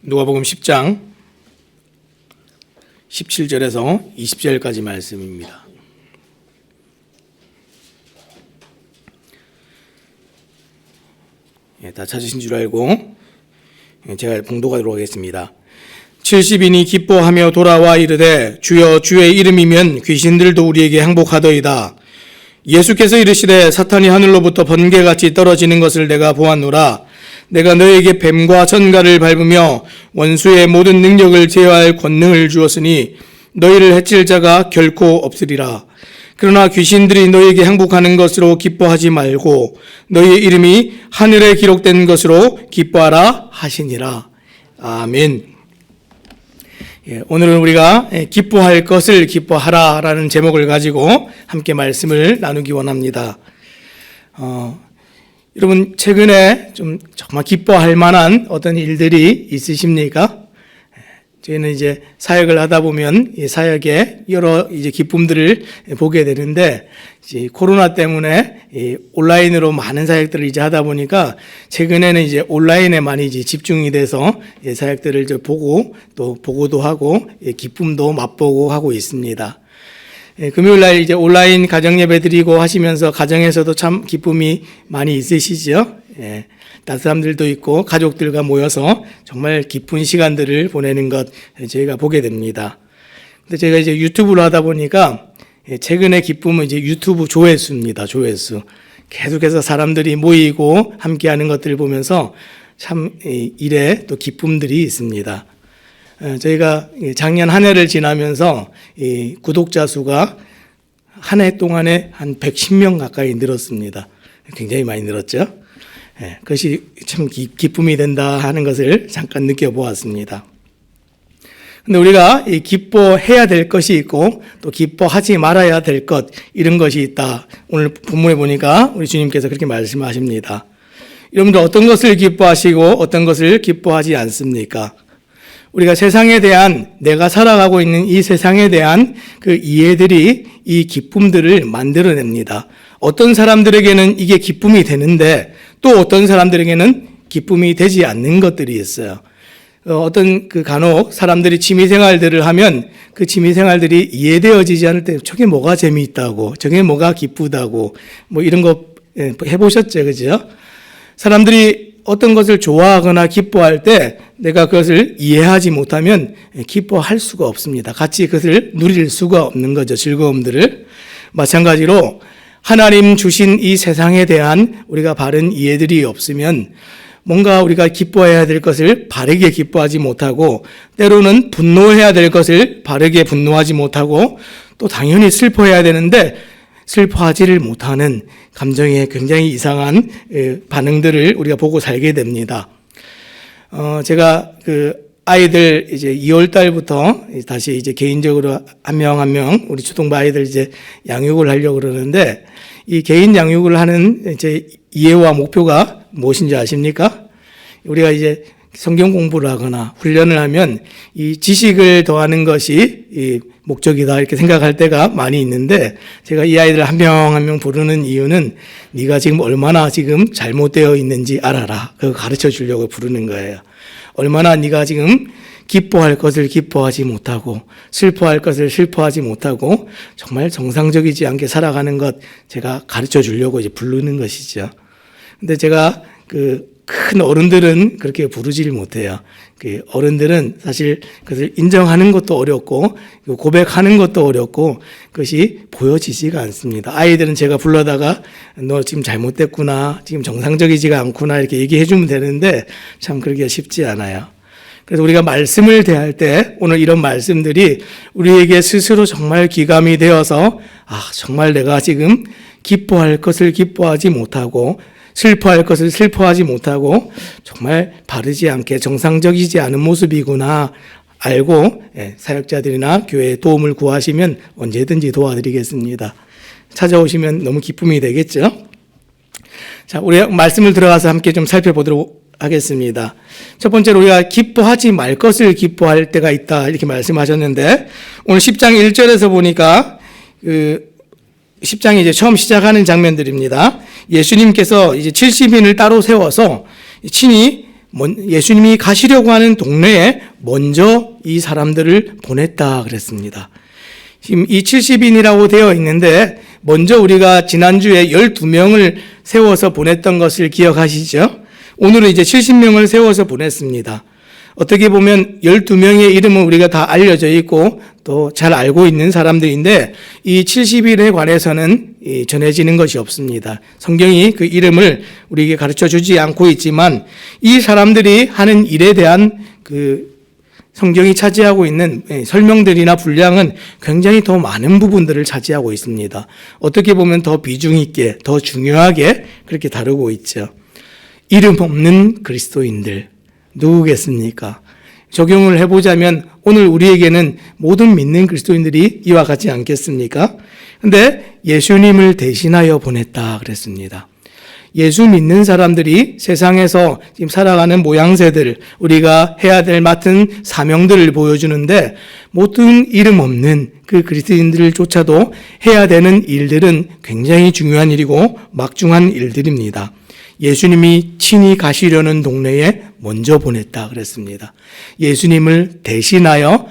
누가복음 10장 17절에서 20절까지 말씀입니다. 다 찾으신 줄 알고 제가 봉독하도록 하겠습니다. 70인이 기뻐하며 돌아와 이르되 주여 주의 이름이면 귀신들도 우리에게 항복하더이다. 예수께서 이르시되 사탄이 하늘로부터 번개같이 떨어지는 것을 내가 보았노라. 내가 너에게 뱀과 전갈을 밟으며 원수의 모든 능력을 제어할 권능을 주었으니 너희를 해칠 자가 결코 없으리라. 그러나 귀신들이 너희에게 항복하는 것으로 기뻐하지 말고 너희의 이름이 하늘에 기록된 것으로 기뻐하라 하시니라. 아멘. 오늘은 우리가 기뻐할 것을 기뻐하라 라는 제목을 가지고 함께 말씀을 나누기 원합니다. 여러분 최근에 좀 정말 기뻐할 만한 어떤 일들이 있으십니까? 저희는 이제 사역을 하다 보면 이 사역에 여러 이제 기쁨들을 보게 되는데, 이제 코로나 때문에 온라인으로 많은 사역들을 이제 하다 보니까 최근에는 이제 온라인에 많이 이제 집중이 돼서 사역들을 이제 보고 또 보고도 하고 기쁨도 맛보고 하고 있습니다. 금요일 날 이제 온라인 가정 예배 드리고 하시면서 가정에서도 참 기쁨이 많이 있으시죠? 따뜻한 사람들도 있고 가족들과 모여서 정말 기쁜 시간들을 보내는 것 저희가 보게 됩니다. 근데 제가 이제 유튜브를 하다 보니까 최근의 기쁨은 이제 유튜브 조회수입니다. 조회수. 계속해서 사람들이 모이고 함께하는 것들을 보면서 참 일에 또 기쁨들이 있습니다. 저희가 작년 한 해를 지나면서 구독자 수가 한 해 동안에 한 110명 가까이 늘었습니다. 굉장히 많이 늘었죠. 그것이 참 기쁨이 된다 하는 것을 잠깐 느껴보았습니다. 근데 우리가 기뻐해야 될 것이 있고 또 기뻐하지 말아야 될 것, 이런 것이 있다. 오늘 본문에 보니까 우리 주님께서 그렇게 말씀하십니다. 여러분들 어떤 것을 기뻐하시고 어떤 것을 기뻐하지 않습니까? 우리가 세상에 대한, 내가 살아가고 있는 이 세상에 대한 그 이해들이 이 기쁨들을 만들어냅니다. 어떤 사람들에게는 이게 기쁨이 되는데 또 어떤 사람들에게는 기쁨이 되지 않는 것들이 있어요. 어떤 그 간혹 사람들이 취미생활들을 하면 그 취미생활들이 이해되어지지 않을 때 저게 뭐가 재미있다고, 저게 뭐가 기쁘다고, 뭐 이런 거 해보셨죠, 그죠? 사람들이 어떤 것을 좋아하거나 기뻐할 때 내가 그것을 이해하지 못하면 기뻐할 수가 없습니다. 같이 그것을 누릴 수가 없는 거죠, 즐거움들을. 마찬가지로 하나님 주신 이 세상에 대한 우리가 바른 이해들이 없으면 뭔가 우리가 기뻐해야 될 것을 바르게 기뻐하지 못하고, 때로는 분노해야 될 것을 바르게 분노하지 못하고, 또 당연히 슬퍼해야 되는데 슬퍼하지를 못하는 감정의 굉장히 이상한 반응들을 우리가 보고 살게 됩니다. 제가 그 아이들 이제 2월 달부터 다시 이제 개인적으로 한 명 한 명 우리 초등부 아이들 이제 양육을 하려고 그러는데, 이 개인 양육을 하는 이제 이해와 목표가 무엇인지 아십니까? 우리가 이제 성경 공부를 하거나 훈련을 하면 이 지식을 더하는 것이 이 목적이다 이렇게 생각할 때가 많이 있는데, 제가 이 아이들 한 명 한 명 부르는 이유는 네가 지금 얼마나 지금 잘못되어 있는지 알아라, 그거 가르쳐 주려고 부르는 거예요. 얼마나 네가 지금 기뻐할 것을 기뻐하지 못하고 슬퍼할 것을 슬퍼하지 못하고 정말 정상적이지 않게 살아가는 것 제가 가르쳐 주려고 이제 부르는 것이죠. 근데 제가 그 큰 어른들은 그렇게 부르지를 못해요. 그 어른들은 사실 그것을 인정하는 것도 어렵고 고백하는 것도 어렵고 그것이 보여지지가 않습니다. 아이들은 제가 불러다가 너 지금 잘못됐구나, 지금 정상적이지가 않구나 이렇게 얘기해 주면 되는데 참 그러기가 쉽지 않아요. 그래서 우리가 말씀을 대할 때 오늘 이런 말씀들이 우리에게 스스로 정말 귀감이 되어서 정말 내가 지금 기뻐할 것을 기뻐하지 못하고 슬퍼할 것을 슬퍼하지 못하고 정말 바르지 않게 정상적이지 않은 모습이구나 알고 사역자들이나 교회에 도움을 구하시면 언제든지 도와드리겠습니다. 찾아오시면 너무 기쁨이 되겠죠? 자, 우리 말씀을 들어가서 함께 좀 살펴보도록 하겠습니다. 첫 번째로 우리가 기뻐하지 말 것을 기뻐할 때가 있다 이렇게 말씀하셨는데, 오늘 10장 1절에서 보니까 10장이 이제 처음 시작하는 장면들입니다. 예수님께서 이제 70인을 따로 세워서 친히 예수님이 가시려고 하는 동네에 먼저 이 사람들을 보냈다 그랬습니다. 지금 이 70인이라고 되어 있는데 먼저 우리가 지난주에 12명을 세워서 보냈던 것을 기억하시죠? 오늘은 이제 70명을 세워서 보냈습니다. 어떻게 보면 12명의 이름은 우리가 다 알려져 있고 또 잘 알고 있는 사람들인데 이 70인에 관해서는 전해지는 것이 없습니다. 성경이 그 이름을 우리에게 가르쳐 주지 않고 있지만 이 사람들이 하는 일에 대한 그 성경이 차지하고 있는 설명들이나 분량은 굉장히 더 많은 부분들을 차지하고 있습니다. 어떻게 보면 더 비중 있게, 더 중요하게 그렇게 다루고 있죠. 이름 없는 그리스도인들 누구겠습니까? 적용을 해보자면 오늘 우리에게는 모든 믿는 그리스도인들이 이와 같지 않겠습니까? 근데 예수님을 대신하여 보냈다 그랬습니다. 예수 믿는 사람들이 세상에서 지금 살아가는 모양새들, 우리가 해야 될 맡은 사명들을 보여주는데 모든 이름 없는 그 그리스도인들을 쫓아도 해야 되는 일들은 굉장히 중요한 일이고 막중한 일들입니다. 예수님이 친히 가시려는 동네에 먼저 보냈다 그랬습니다. 예수님을 대신하여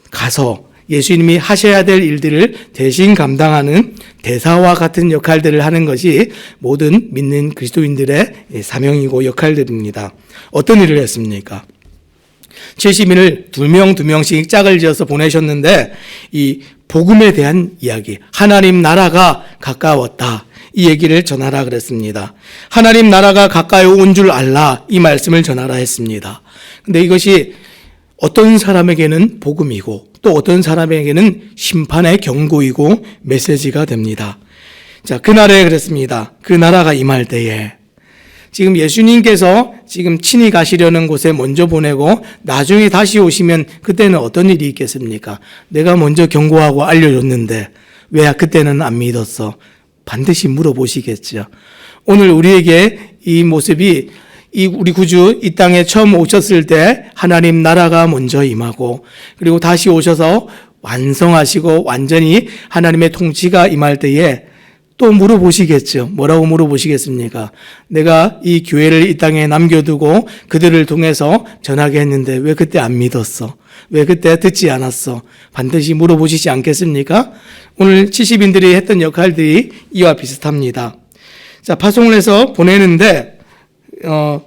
가서 예수님이 하셔야 될 일들을 대신 감당하는 대사와 같은 역할들을 하는 것이 모든 믿는 그리스도인들의 사명이고 역할들입니다. 어떤 일을 했습니까? 70인을 2명씩 짝을 지어서 보내셨는데 이 복음에 대한 이야기, 하나님 나라가 가까웠다. 이 얘기를 전하라 그랬습니다. 하나님 나라가 가까이 온 줄 알라 이 말씀을 전하라 했습니다. 근데 이것이 어떤 사람에게는 복음이고 또 어떤 사람에게는 심판의 경고이고 메시지가 됩니다. 자, 그날에 그랬습니다. 그 나라가 임할 때에 지금 예수님께서 지금 친히 가시려는 곳에 먼저 보내고 나중에 다시 오시면 그때는 어떤 일이 있겠습니까? 내가 먼저 경고하고 알려줬는데 왜 그때는 안 믿었어? 반드시 물어보시겠죠. 오늘 우리에게 이 모습이 우리 구주 이 땅에 처음 오셨을 때 하나님 나라가 먼저 임하고 그리고 다시 오셔서 완성하시고 완전히 하나님의 통치가 임할 때에 또 물어보시겠죠. 뭐라고 물어보시겠습니까? 내가 이 교회를 이 땅에 남겨두고 그들을 통해서 전하게 했는데 왜 그때 안 믿었어? 왜 그때 듣지 않았어? 반드시 물어보시지 않겠습니까? 오늘 70인들이 했던 역할들이 이와 비슷합니다. 자, 파송을 해서 보내는데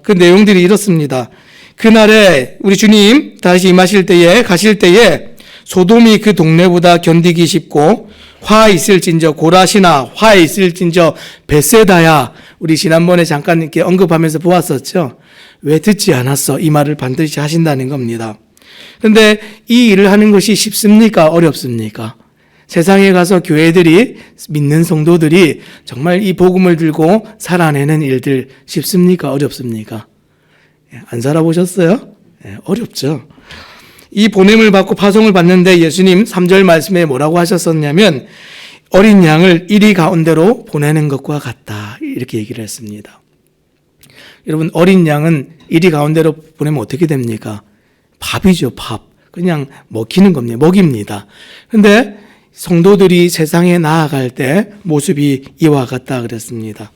그 내용들이 이렇습니다. 그날에 우리 주님 다시 임하실 때에 가실 때에 소돔이 그 동네보다 견디기 쉽고 화 있을진저 고라시나 화 있을진저 벳세다야 우리 지난번에 잠깐 이렇게 언급하면서 보았었죠. 왜 듣지 않았어? 이 말을 반드시 하신다는 겁니다. 그런데 이 일을 하는 것이 쉽습니까? 어렵습니까? 세상에 가서 교회들이 믿는 성도들이 정말 이 복음을 들고 살아내는 일들 쉽습니까? 어렵습니까? 안 살아보셨어요? 어렵죠. 이 보냄을 받고 파송을 받는데 예수님 3절 말씀에 뭐라고 하셨었냐면 어린 양을 이리 가운데로 보내는 것과 같다 이렇게 얘기를 했습니다. 여러분 어린 양은 이리 가운데로 보내면 어떻게 됩니까? 밥이죠. 밥. 그냥 먹히는 겁니다. 먹입니다. 그런데 성도들이 세상에 나아갈 때 모습이 이와 같다 그랬습니다.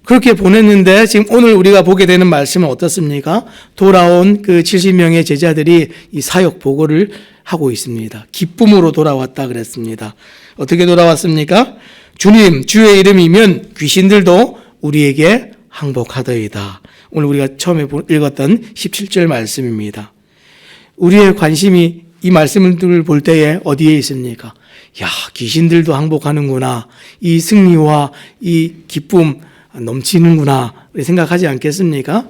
그렇게 보냈는데 지금 오늘 우리가 보게 되는 말씀은 어떻습니까? 돌아온 그 70명의 제자들이 이 사역 보고를 하고 있습니다. 기쁨으로 돌아왔다 그랬습니다. 어떻게 돌아왔습니까? 주님, 주의 이름이면 귀신들도 우리에게 항복하더이다. 오늘 우리가 처음에 읽었던 17절 말씀입니다. 우리의 관심이 이 말씀을 볼 때에 어디에 있습니까? 야, 귀신들도 항복하는구나. 이 승리와 이 기쁨 넘치는구나 생각하지 않겠습니까?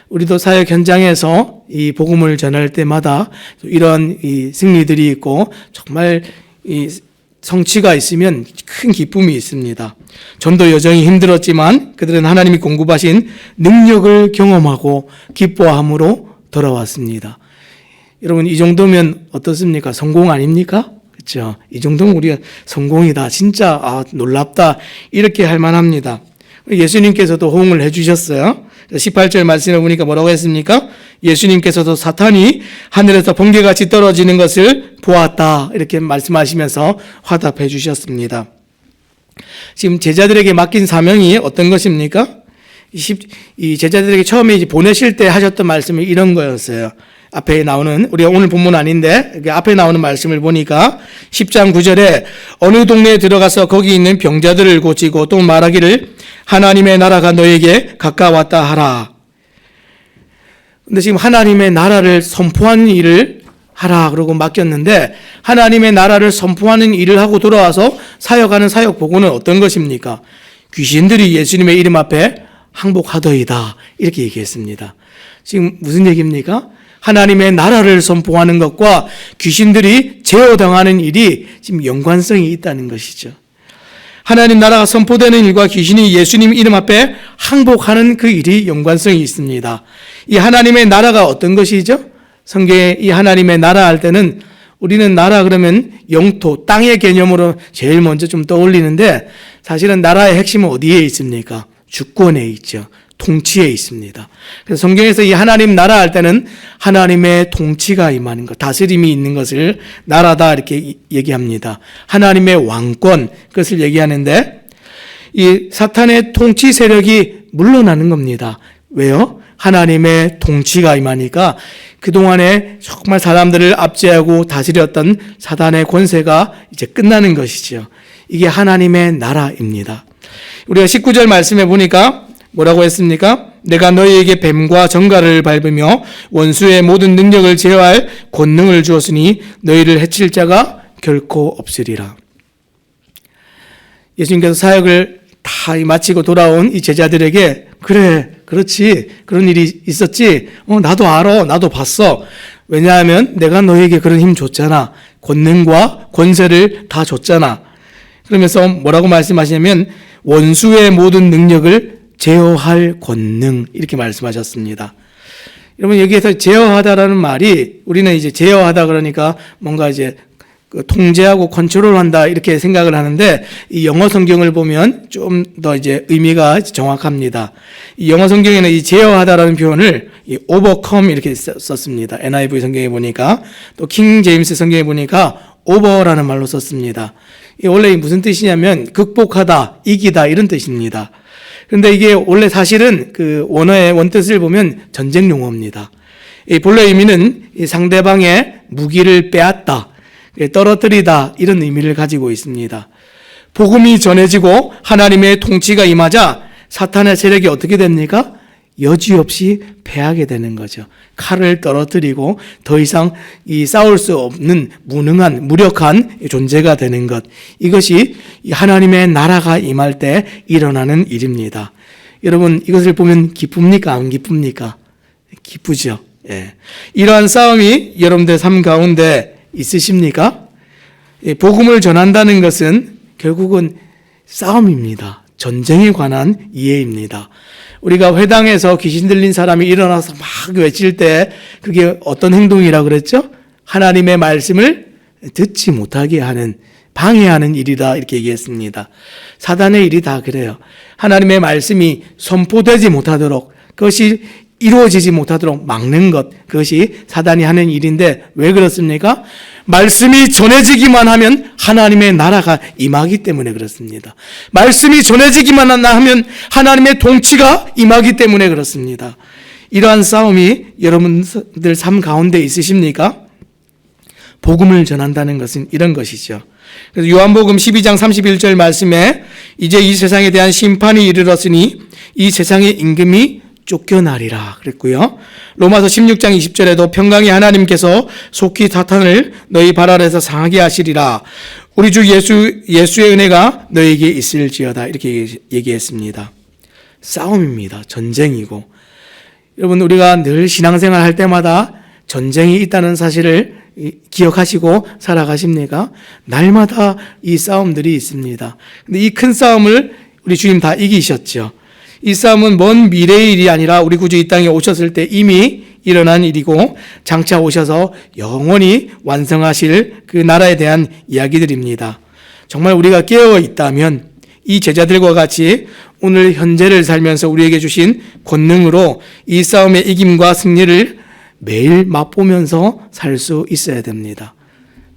우리도 사역 현장에서 이 복음을 전할 때마다 이런 이 승리들이 있고 정말 이 성취가 있으면 큰 기쁨이 있습니다. 전도 여정이 힘들었지만 그들은 하나님이 공급하신 능력을 경험하고 기뻐함으로 돌아왔습니다. 여러분 이 정도면 어떻습니까? 성공 아닙니까? 그렇죠? 이 정도면 우리가 성공이다. 진짜 놀랍다. 이렇게 할 만합니다. 예수님께서도 호응을 해주셨어요. 18절 말씀을 보니까 뭐라고 했습니까? 예수님께서도 사탄이 하늘에서 번개같이 떨어지는 것을 보았다. 이렇게 말씀하시면서 화답해 주셨습니다. 지금 제자들에게 맡긴 사명이 어떤 것입니까? 이 제자들에게 처음에 이제 보내실 때 하셨던 말씀이 이런 거였어요. 앞에 나오는, 우리가 오늘 본문 아닌데 앞에 나오는 말씀을 보니까 10장 9절에 어느 동네에 들어가서 거기 있는 병자들을 고치고 또 말하기를 하나님의 나라가 너에게 가까웠다 하라. 근데 지금 하나님의 나라를 선포하는 일을 하라 그러고 맡겼는데, 하나님의 나라를 선포하는 일을 하고 돌아와서 사역하는 사역 보고는 어떤 것입니까? 귀신들이 예수님의 이름 앞에 항복하더이다, 이렇게 얘기했습니다. 지금 무슨 얘기입니까? 하나님의 나라를 선포하는 것과 귀신들이 제어당하는 일이 지금 연관성이 있다는 것이죠. 하나님 나라가 선포되는 일과 귀신이 예수님 이름 앞에 항복하는 그 일이 연관성이 있습니다. 이 하나님의 나라가 어떤 것이죠? 성경에 이 하나님의 나라 할 때는, 우리는 나라 그러면 영토, 땅의 개념으로 제일 먼저 좀 떠올리는데, 사실은 나라의 핵심은 어디에 있습니까? 주권에 있죠. 통치에 있습니다. 그래서 성경에서 이 하나님 나라 할 때는 하나님의 통치가 임하는 것, 다스림이 있는 것을 나라다 이렇게 얘기합니다. 하나님의 왕권, 그것을 얘기하는데, 이 사탄의 통치 세력이 물러나는 겁니다. 왜요? 하나님의 통치가 임하니까 그동안에 정말 사람들을 압제하고 다스렸던 사단의 권세가 이제 끝나는 것이죠. 이게 하나님의 나라입니다. 우리가 19절 말씀에 보니까 뭐라고 했습니까? 내가 너희에게 뱀과 정갈을 밟으며 원수의 모든 능력을 제어할 권능을 주었으니 너희를 해칠 자가 결코 없으리라. 예수님께서 사역을 다 마치고 돌아온 이 제자들에게, 그래, 그렇지, 그런 일이 있었지, 나도 알아, 나도 봤어. 왜냐하면 내가 너에게 그런 힘 줬잖아. 권능과 권세를 다 줬잖아. 그러면서 뭐라고 말씀하시냐면 원수의 모든 능력을 제어할 권능, 이렇게 말씀하셨습니다. 여러분, 여기에서 제어하다라는 말이, 우리는 이제 제어하다 그러니까 뭔가 이제 통제하고 컨트롤한다 이렇게 생각을 하는데, 이 영어 성경을 보면 좀 더 이제 의미가 정확합니다. 이 영어 성경에는 이 제어하다라는 표현을 이 overcome 이렇게 썼습니다. NIV 성경에 보니까, 또 킹 제임스 성경에 보니까 over라는 말로 썼습니다. 이 원래 무슨 뜻이냐면 극복하다, 이기다 이런 뜻입니다. 그런데 이게 원래 사실은 그 원어의 원뜻을 보면 전쟁 용어입니다. 이 본래 의미는 이 상대방의 무기를 빼앗다, 떨어뜨리다 이런 의미를 가지고 있습니다. 복음이 전해지고 하나님의 통치가 임하자 사탄의 세력이 어떻게 됩니까? 여지없이 패하게 되는 거죠. 칼을 떨어뜨리고 더 이상 이 싸울 수 없는 무능한, 무력한 존재가 되는 것. 이것이 하나님의 나라가 임할 때 일어나는 일입니다. 여러분, 이것을 보면 기쁩니까? 안 기쁩니까? 기쁘죠. 예. 이러한 싸움이 여러분들 삶 가운데 있으십니까? 복음을 전한다는 것은 결국은 싸움입니다. 전쟁에 관한 이해입니다. 우리가 회당에서 귀신 들린 사람이 일어나서 막 외칠 때 그게 어떤 행동이라고 그랬죠? 하나님의 말씀을 듣지 못하게 하는, 방해하는 일이다 이렇게 얘기했습니다. 사단의 일이 다 그래요. 하나님의 말씀이 선포되지 못하도록, 그것이 이루어지지 못하도록 막는 것, 그것이 사단이 하는 일인데, 왜 그렇습니까? 말씀이 전해지기만 하면 하나님의 나라가 임하기 때문에 그렇습니다. 말씀이 전해지기만 하면 하나님의 통치가 임하기 때문에 그렇습니다. 이러한 싸움이 여러분들 삶 가운데 있으십니까? 복음을 전한다는 것은 이런 것이죠. 그래서 요한복음 12장 31절 말씀에 이제 이 세상에 대한 심판이 이르렀으니 이 세상의 임금이 쫓겨나리라 그랬고요. 로마서 16장 20절에도 평강의 하나님께서 속히 사탄을 너희 발 아래에서 상하게 하시리라. 우리 주 예수의 은혜가 너에게 있을지어다 이렇게 얘기했습니다. 싸움입니다. 전쟁이고. 여러분, 우리가 늘 신앙생활 할 때마다 전쟁이 있다는 사실을 기억하시고 살아가십니까? 날마다 이 싸움들이 있습니다. 근데 이 큰 싸움을 우리 주님 다 이기셨죠. 이 싸움은 먼 미래의 일이 아니라 우리 구주 이 땅에 오셨을 때 이미 일어난 일이고 장차 오셔서 영원히 완성하실 그 나라에 대한 이야기들입니다. 정말 우리가 깨어 있다면 이 제자들과 같이 오늘 현재를 살면서 우리에게 주신 권능으로 이 싸움의 이김과 승리를 매일 맛보면서 살 수 있어야 됩니다.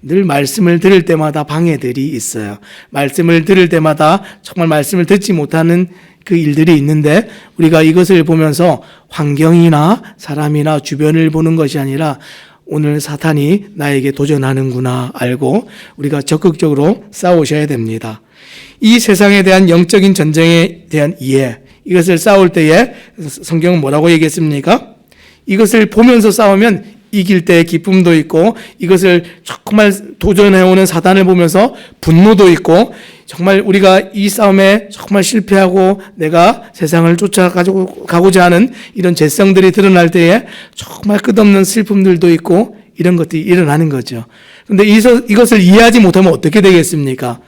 늘 말씀을 들을 때마다 방해들이 있어요. 말씀을 들을 때마다 정말 말씀을 듣지 못하는 그 일들이 있는데 우리가 이것을 보면서 환경이나 사람이나 주변을 보는 것이 아니라 오늘 사탄이 나에게 도전하는구나 알고 우리가 적극적으로 싸우셔야 됩니다. 이 세상에 대한 영적인 전쟁에 대한 이해, 이것을 싸울 때에 성경은 뭐라고 얘기했습니까? 이것을 보면서 싸우면 이길 때의 기쁨도 있고, 이것을 정말 도전해오는 사단을 보면서 분노도 있고, 정말 우리가 이 싸움에 정말 실패하고 내가 세상을 쫓아가고자 하는 이런 죄성들이 드러날 때에 정말 끝없는 슬픔들도 있고 이런 것들이 일어나는 거죠. 그런데 이것을 이해하지 못하면 어떻게 되겠습니까?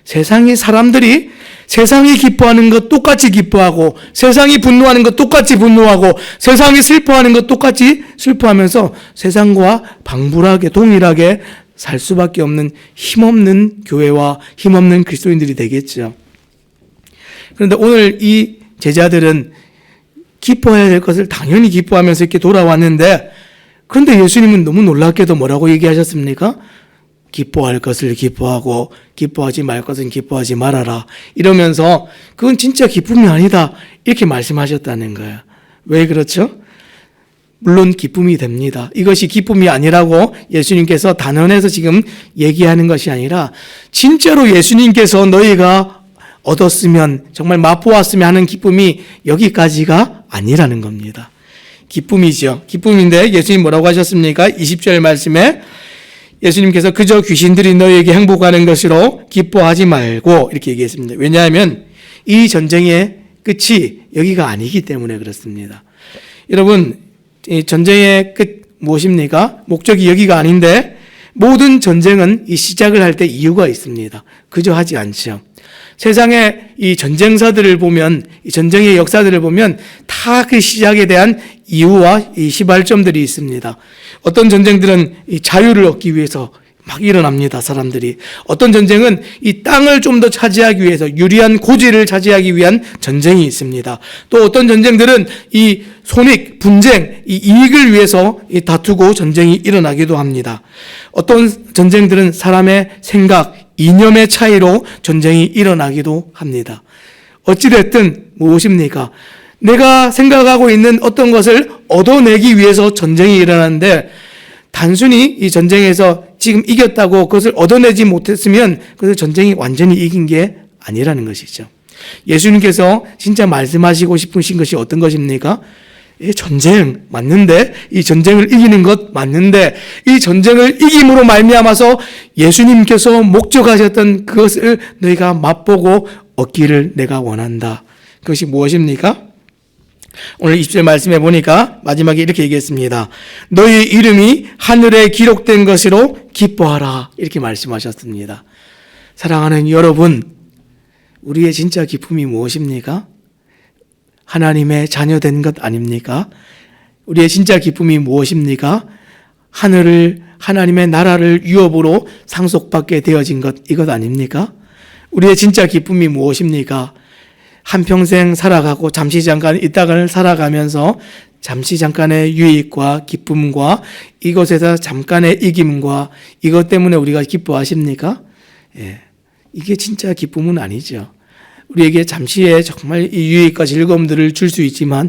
세상의 사람들이 세상이 기뻐하는 것 똑같이 기뻐하고, 세상이 분노하는 것 똑같이 분노하고, 세상이 슬퍼하는 것 똑같이 슬퍼하면서 세상과 방불하게 동일하게 살 수밖에 없는 힘없는 교회와 힘없는 그리스도인들이 되겠죠. 그런데 오늘 이 제자들은 기뻐해야 될 것을 당연히 기뻐하면서 이렇게 돌아왔는데, 그런데 예수님은 너무 놀랍게도 뭐라고 얘기하셨습니까? 기뻐할 것을 기뻐하고 기뻐하지 말 것은 기뻐하지 말아라, 이러면서 그건 진짜 기쁨이 아니다 이렇게 말씀하셨다는 거예요. 왜 그렇죠? 물론 기쁨이 됩니다. 이것이 기쁨이 아니라고 예수님께서 단언해서 지금 얘기하는 것이 아니라 진짜로 예수님께서 너희가 얻었으면, 정말 맛보았으면 하는 기쁨이 여기까지가 아니라는 겁니다. 기쁨이죠. 기쁨인데 예수님 뭐라고 하셨습니까? 20절 말씀에 예수님께서 그저 귀신들이 너희에게 행복하는 것으로 기뻐하지 말고 이렇게 얘기했습니다. 왜냐하면 이 전쟁의 끝이 여기가 아니기 때문에 그렇습니다. 여러분, 이 전쟁의 끝 무엇입니까? 목적이 여기가 아닌데 모든 전쟁은 이 시작을 할 때 이유가 있습니다. 그저 하지 않죠. 세상의 이 전쟁사들을 보면, 이 전쟁의 역사들을 보면 다 그 시작에 대한 이유와 이 시발점들이 있습니다. 어떤 전쟁들은 이 자유를 얻기 위해서 막 일어납니다, 사람들이. 어떤 전쟁은 이 땅을 좀 더 차지하기 위해서, 유리한 고지를 차지하기 위한 전쟁이 있습니다. 또 어떤 전쟁들은 이 손익, 분쟁, 이 이익을 위해서 이 다투고 전쟁이 일어나기도 합니다. 어떤 전쟁들은 사람의 생각, 이념의 차이로 전쟁이 일어나기도 합니다. 어찌됐든 무엇입니까? 내가 생각하고 있는 어떤 것을 얻어내기 위해서 전쟁이 일어나는데, 단순히 이 전쟁에서 지금 이겼다고 그것을 얻어내지 못했으면 그 전쟁이 완전히 이긴 게 아니라는 것이죠. 예수님께서 진짜 말씀하시고 싶으신 것이 어떤 것입니까? 이 전쟁 맞는데, 이 전쟁을 이기는 것 맞는데, 이 전쟁을 이김으로 말미암아서 예수님께서 목적하셨던 그것을 너희가 맛보고 얻기를 내가 원한다. 그것이 무엇입니까? 오늘 20절 말씀해 보니까 마지막에 이렇게 얘기했습니다. 너희 이름이 하늘에 기록된 것으로 기뻐하라, 이렇게 말씀하셨습니다. 사랑하는 여러분, 우리의 진짜 기쁨이 무엇입니까? 하나님의 자녀된 것 아닙니까? 우리의 진짜 기쁨이 무엇입니까? 하나님의 나라를 유업으로 상속받게 되어진 것, 이것 아닙니까? 우리의 진짜 기쁨이 무엇입니까? 한평생 살아가고 잠시 잠깐 이 땅을 살아가면서 잠시 잠깐의 유익과 기쁨과 이것에서 잠깐의 이김과 이것 때문에 우리가 기뻐하십니까? 예, 이게 진짜 기쁨은 아니죠. 우리에게 잠시의 정말 이 유익과 즐거움들을 줄 수 있지만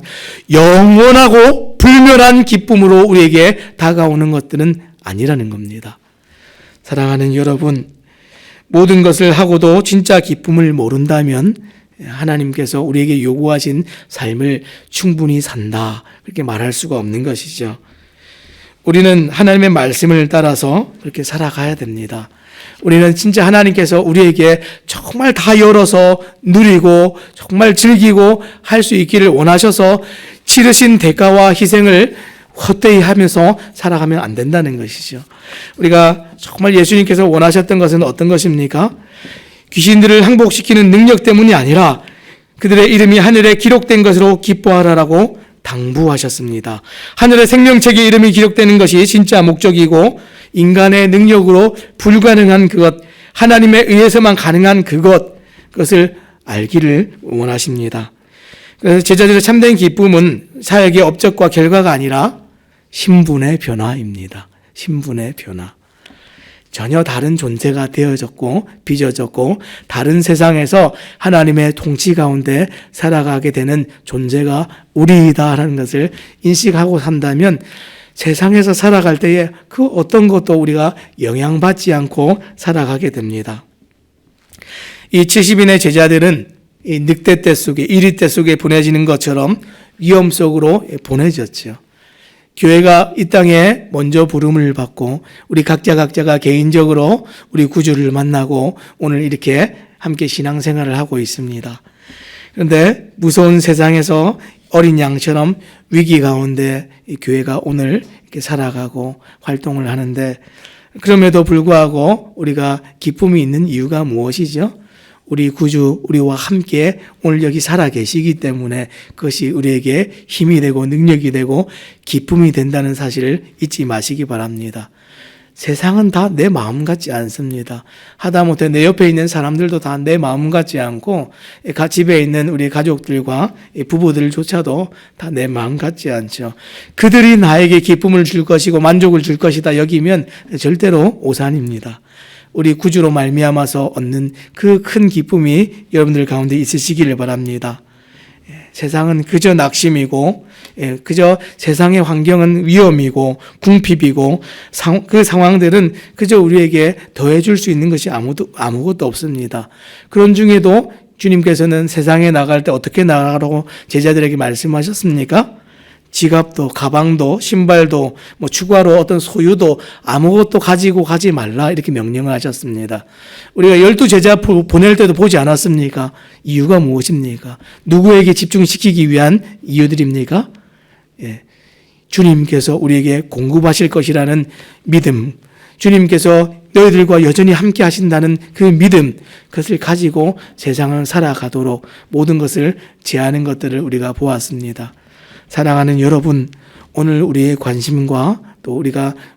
영원하고 불멸한 기쁨으로 우리에게 다가오는 것들은 아니라는 겁니다. 사랑하는 여러분, 모든 것을 하고도 진짜 기쁨을 모른다면 하나님께서 우리에게 요구하신 삶을 충분히 산다, 그렇게 말할 수가 없는 것이죠. 우리는 하나님의 말씀을 따라서 그렇게 살아가야 됩니다. 우리는 진짜 하나님께서 우리에게 정말 다 열어서 누리고 정말 즐기고 할 수 있기를 원하셔서 치르신 대가와 희생을 헛되이 하면서 살아가면 안 된다는 것이죠. 우리가 정말 예수님께서 원하셨던 것은 어떤 것입니까? 귀신들을 항복시키는 능력 때문이 아니라 그들의 이름이 하늘에 기록된 것으로 기뻐하라라고 당부하셨습니다. 하늘의 생명책에 이름이 기록되는 것이 진짜 목적이고, 인간의 능력으로 불가능한 그것, 하나님에 의해서만 가능한 그것을 알기를 원하십니다. 그래서 제자들의 참된 기쁨은 사역의 업적과 결과가 아니라 신분의 변화입니다. 신분의 변화. 전혀 다른 존재가 되어졌고 빚어졌고 다른 세상에서 하나님의 통치 가운데 살아가게 되는 존재가 우리이다라는 것을 인식하고 산다면 세상에서 살아갈 때에 그 어떤 것도 우리가 영향받지 않고 살아가게 됩니다. 이 70인의 제자들은 이 늑대 떼 속에, 이리 떼 속에 보내지는 것처럼 위험 속으로 보내졌죠. 교회가 이 땅에 먼저 부름을 받고 우리 각자가 개인적으로 우리 구주를 만나고 오늘 이렇게 함께 신앙생활을 하고 있습니다. 그런데 무서운 세상에서 어린 양처럼 위기 가운데 이 교회가 오늘 이렇게 살아가고 활동을 하는데 그럼에도 불구하고 우리가 기쁨이 있는 이유가 무엇이죠? 우리 구주, 우리와 함께 오늘 여기 살아 계시기 때문에 그것이 우리에게 힘이 되고 능력이 되고 기쁨이 된다는 사실을 잊지 마시기 바랍니다. 세상은 다 내 마음 같지 않습니다. 하다못해 내 옆에 있는 사람들도 다 내 마음 같지 않고 집에 있는 우리 가족들과 부부들조차도 다 내 마음 같지 않죠. 그들이 나에게 기쁨을 줄 것이고 만족을 줄 것이다 여기면 절대로 오산입니다. 우리 구주로 말미암아서 얻는 그 큰 기쁨이 여러분들 가운데 있으시기를 바랍니다. 세상은 그저 낙심이고 그저 세상의 환경은 위험이고 궁핍이고 그 상황들은 그저 우리에게 더해줄 수 있는 것이 아무것도 없습니다. 그런 중에도 주님께서는 세상에 나갈 때 어떻게 나가라고 제자들에게 말씀하셨습니까? 지갑도 가방도 신발도 추가로 어떤 소유도 아무것도 가지고 가지 말라 이렇게 명령을 하셨습니다. 우리가 12제자 보낼 때도 보지 않았습니까? 이유가 무엇입니까? 누구에게 집중시키기 위한 이유들입니까? 주님께서 우리에게 공급하실 것이라는 믿음, 주님께서 너희들과 여전히 함께 하신다는 그 믿음, 그것을 가지고 세상을 살아가도록 모든 것을 제하는 것들을 우리가 보았습니다. 사랑하는 여러분, 오늘 우리의 관심과 또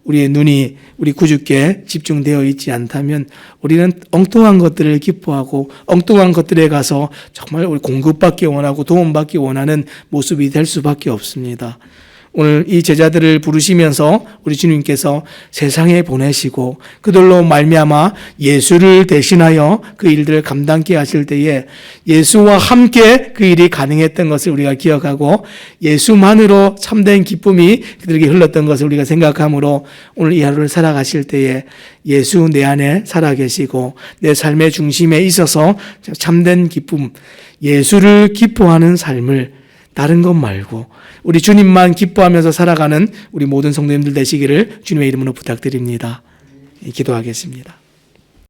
우리의 눈이 우리 구주께 집중되어 있지 않다면 우리는 엉뚱한 것들을 기뻐하고 엉뚱한 것들에 가서 정말 우리 공급받기 원하고 도움받기 원하는 모습이 될 수밖에 없습니다. 오늘 이 제자들을 부르시면서 우리 주님께서 세상에 보내시고 그들로 말미암아 예수를 대신하여 그 일들을 감당케 하실 때에 예수와 함께 그 일이 가능했던 것을 우리가 기억하고 예수만으로 참된 기쁨이 그들에게 흘렀던 것을 우리가 생각하므로 오늘 이 하루를 살아가실 때에 예수 내 안에 살아계시고 내 삶의 중심에 있어서 참된 기쁨, 예수를 기뻐하는 삶을 다른 것 말고 우리 주님만 기뻐하면서 살아가는 우리 모든 성도님들 되시기를 주님의 이름으로 부탁드립니다. 기도하겠습니다.